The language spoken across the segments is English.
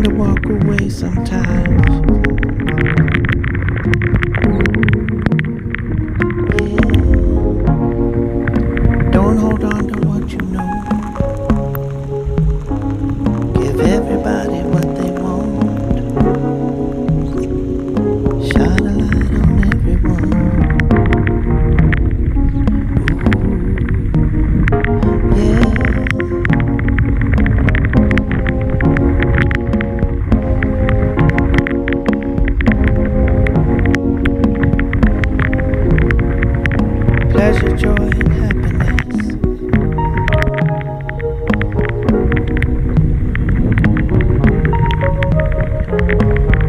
to walk away sometimes. Yeah. Don't hold on to what you know. Give everybody what they want. Shine a light on everyone. Ooh. Yeah. Pleasure, joy, and happiness.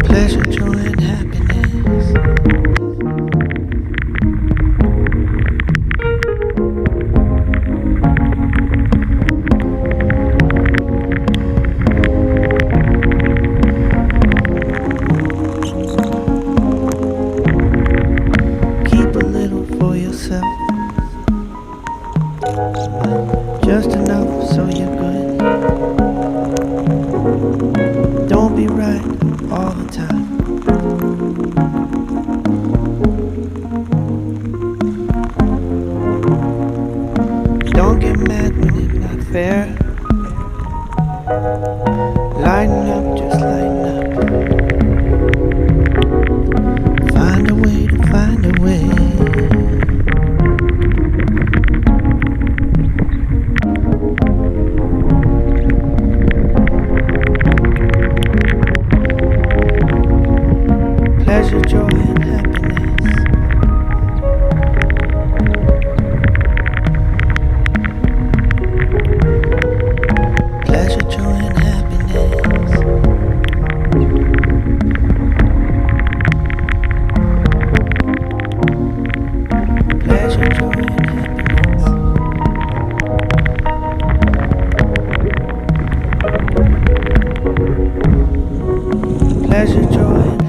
Pleasure, joy, and happiness. Keep a little for yourself. Just enough so you're good. Don't be right all the time. Don't get mad when it's not fair. Lighten up, just lighten up. Find a way to find a way. Pleasure, joy, and happiness. Pleasure, joy, and happiness. Pleasure, joy, and happiness. Pleasure, joy, and